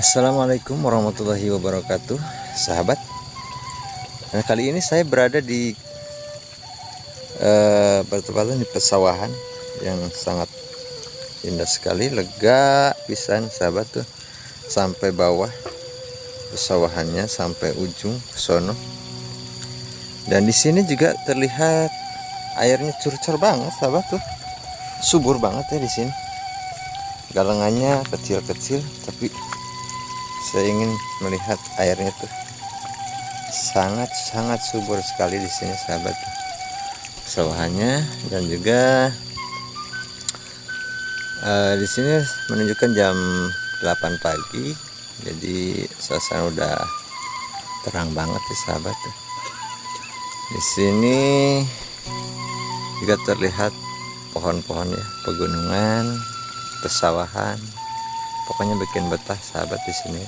Assalamualaikum warahmatullahi wabarakatuh, sahabat. Nah, kali ini saya berada di bertepatan di pesawahan yang sangat indah sekali, lega pisan, sahabat tuh. Sampai bawah pesawahannya sampai ujung sono. Dan di sini juga terlihat airnya curcor banget, sahabat tuh. Subur banget ya di sini. Galengannya kecil-kecil, tapi saya ingin melihat airnya tuh sangat subur sekali di sini, sahabat. Sawahannya dan juga di sini menunjukkan jam 8 pagi, jadi suasana udah terang banget ya, sahabat. Di sini juga terlihat pohon-pohon ya, pegunungan, pesawahan. Pokoknya bikin betah, sahabat, di sini.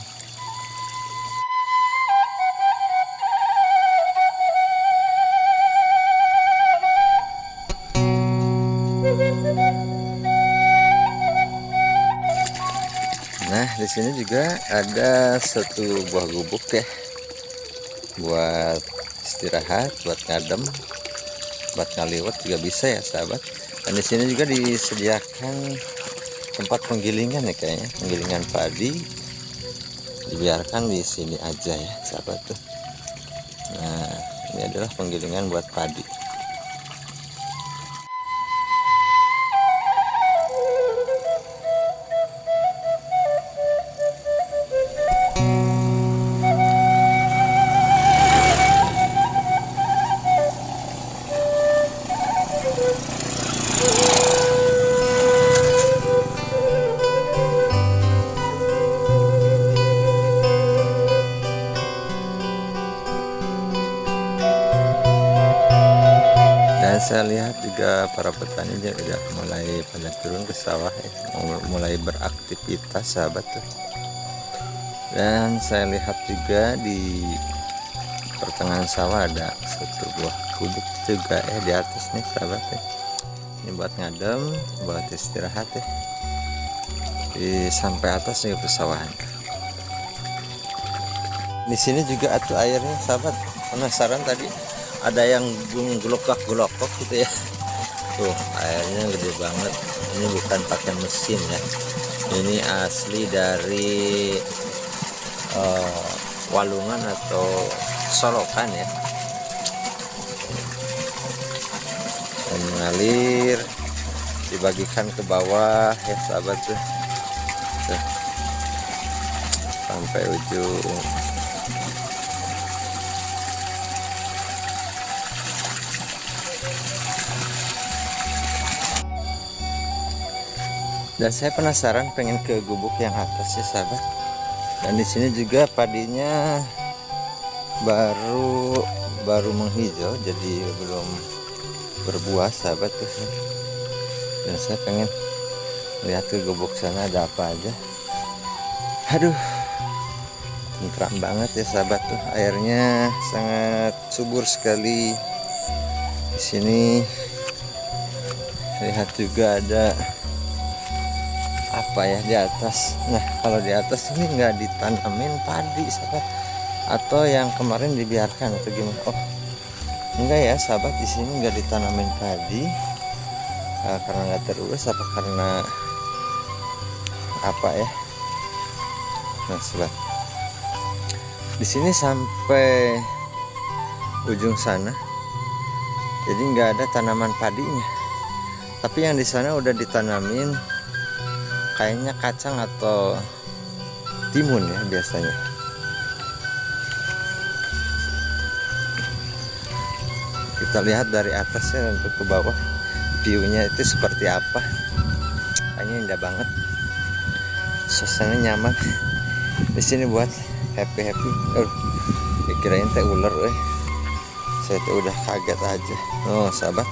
Nah, di sini juga ada satu buah gubuk ya, buat istirahat, buat ngadem, buat ngaliwat juga bisa ya, sahabat. Dan di sini juga disediakan tempat penggilingan ya, kayaknya penggilingan padi, dibiarkan di sini aja ya, sahabat tuh. Nah, ini adalah penggilingan buat padi. Dan saya lihat juga para petani juga mulai pada turun ke sawah ya, mulai beraktivitas, sahabat tuh. Dan saya lihat juga di pertengahan sawah ada satu buah gubuk juga ya di atas nih, sahabat ya. Ini buat ngadem, buat istirahat ya. Di sampai atas nih pesawahan. Di sini juga atuh airnya, sahabat. Penasaran tadi ada yang gelokak-gelokok gitu ya. Tuh, airnya gede banget. Ini bukan pakai mesin ya. Ini asli dari walungan atau solokan ya. Dan mengalir, dibagikan ke bawah ya, sahabat tuh. Tuh. Sampai ujung. Dan saya penasaran pengen ke gubuk yang atas ya, sahabat. Dan di sini juga padinya baru menghijau, jadi belum berbuah, sahabat tuh. Dan saya pengen lihat ke gubuk sana ada apa aja. Aduh, tentram banget ya, sahabat tuh. Airnya sangat subur sekali. Di sini lihat juga ada apa ya di atas. Nah, kalau di atas ini nggak ditanamin padi, sahabat, atau yang kemarin dibiarkan atau gimana? Oh, enggak ya, sahabat, di sini nggak ditanamin padi karena nggak terurus, apa karena apa ya? Nah, sahabat, di sini sampai ujung sana, jadi nggak ada tanaman padinya, tapi yang di sana udah ditanamin kayaknya kacang atau timun ya biasanya. Kita lihat dari atasnya untuk ke bawah, viewnya itu seperti apa. Kayaknya indah banget, suasana nyaman di sini buat happy. Kirain teh ular, saya tuh udah kaget aja. Oh, sahabat,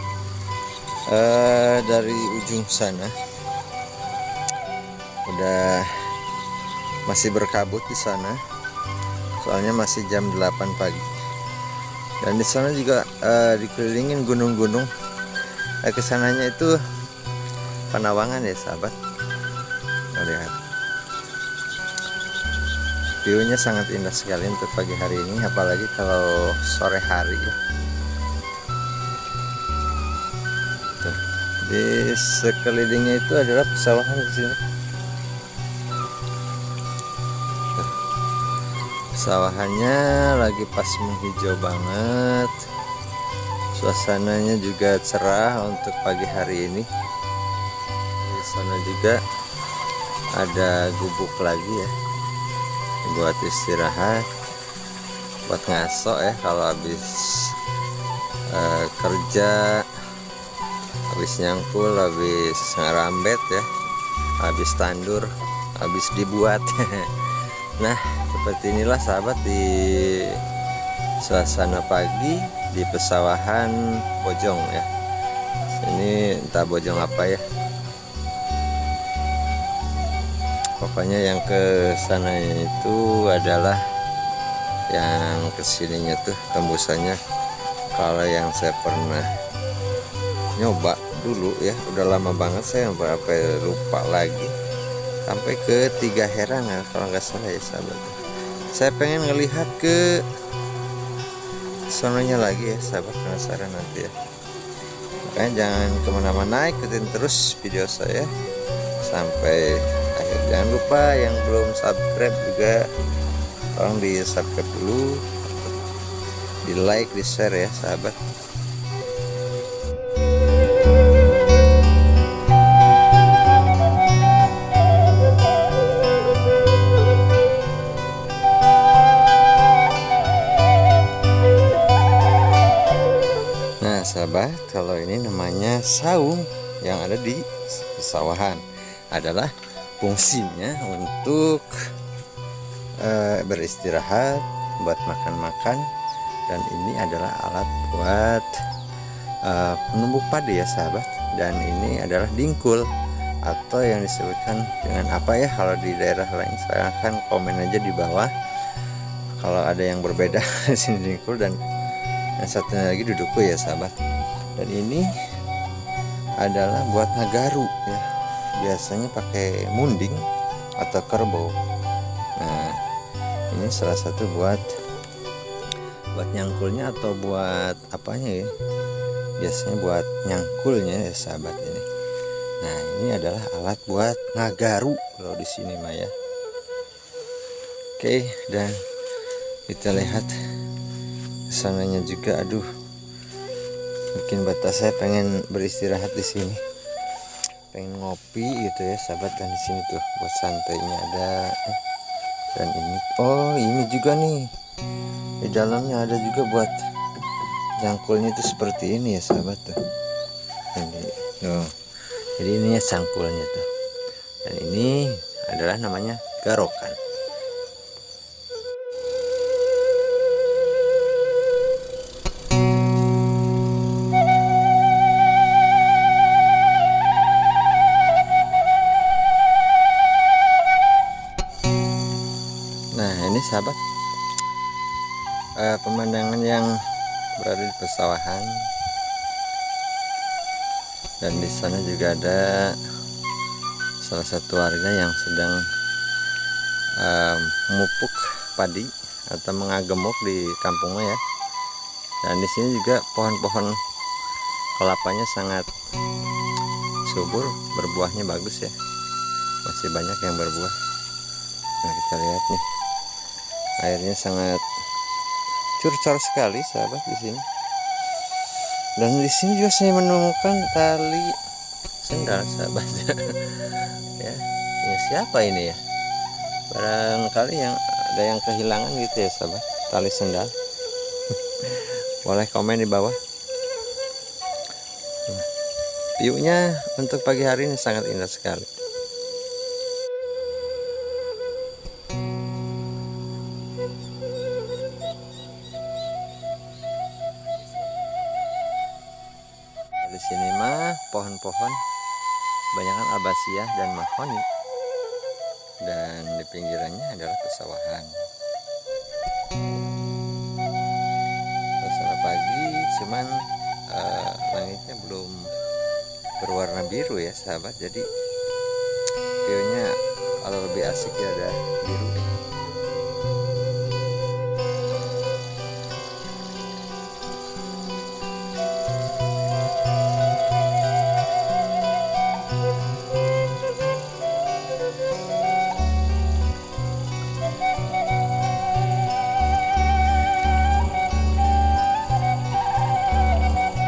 dari ujung sana udah masih berkabut di sana, soalnya masih jam 8 pagi. Dan di sana juga dikelilingin gunung-gunung. Kesananya itu Panawangan ya, sahabat. Lihat view-nya sangat indah sekali untuk pagi hari ini, apalagi kalau sore hari ya. Tuh, di sekelilingnya itu adalah pesawahan di sini. Tuh, pesawahannya lagi pas menghijau banget. Suasananya juga cerah untuk pagi hari ini. Di sana juga ada gubuk lagi ya, buat istirahat, buat ngaso ya kalau habis kerja, habis nyangkul, habis ngerambet ya, habis tandur, habis dibuat. Nah, seperti inilah sahabat di suasana pagi di pesawahan Bojong ya. Ini entah Bojong apa ya, pokoknya yang ke sana itu adalah yang kesininya tuh tembusannya. Kalau yang saya pernah nyoba dulu ya, udah lama banget saya berapa lupa lagi, sampai ke 3 Herang ya kalau nggak salah ya sahabat. Saya pengen ngelihat ke sononya lagi ya sahabat, penasaran nanti ya. Makanya jangan kemana-mana, ikutin terus video saya sampai akhir. Jangan lupa yang belum subscribe juga tolong di subscribe dulu, di like, di share ya sahabat. Nah sahabat, kalau ini namanya saung yang ada di pesawahan, adalah fungsinya untuk beristirahat, buat makan-makan, dan ini adalah alat buat penumbuk padi ya sahabat. Dan ini adalah dingkul, atau yang disebutkan dengan apa ya kalau di daerah lain. Silahkan komen aja di bawah kalau ada yang berbeda. Di sini dingkul, dan yang satunya lagi duduku ya sahabat. Dan ini adalah buat nagaru ya, biasanya pakai munding atau kerbau. Nah, ini salah satu buat nyangkulnya atau buat apanya ya, biasanya buat nyangkulnya ya sahabat ini. Nah, ini adalah alat buat nagaru kalau di sini mah ya. Oke, dan kita lihat sananya juga. Aduh, bikin batas saya pengen beristirahat di sini, pengen ngopi gitu ya sahabat. Dan di sini tuh buat santainya ada. Dan ini, oh ini juga nih, di dalamnya ada juga buat cangkulnya itu seperti ini ya sahabat tuh. Jadi ini ya cangkulnya tuh. Dan ini adalah namanya garokan. Nah ini sahabat, pemandangan yang berada di pesawahan. Dan di sana juga ada salah satu warga yang sedang memupuk padi atau mengagemuk di kampungnya ya. Dan di sini juga pohon-pohon kelapanya sangat subur, berbuahnya bagus ya, masih banyak yang berbuah. Nah kita lihat nih, airnya sangat curcol sekali sahabat di sini. Dan di sini juga saya menemukan tali sendal sahabat. Ya, ini siapa ini ya? Barangkali yang ada yang kehilangan gitu ya sahabat, tali sendal. Boleh komen di bawah. View-nya untuk pagi hari ini sangat indah sekali. Di sini mah pohon-pohon kebanyakan albasiah dan mahoni, dan di pinggirannya adalah pesawahan. Suasana pagi, cuman langitnya belum berwarna biru ya sahabat. Jadi view-nya kalau lebih asik ya ada biru.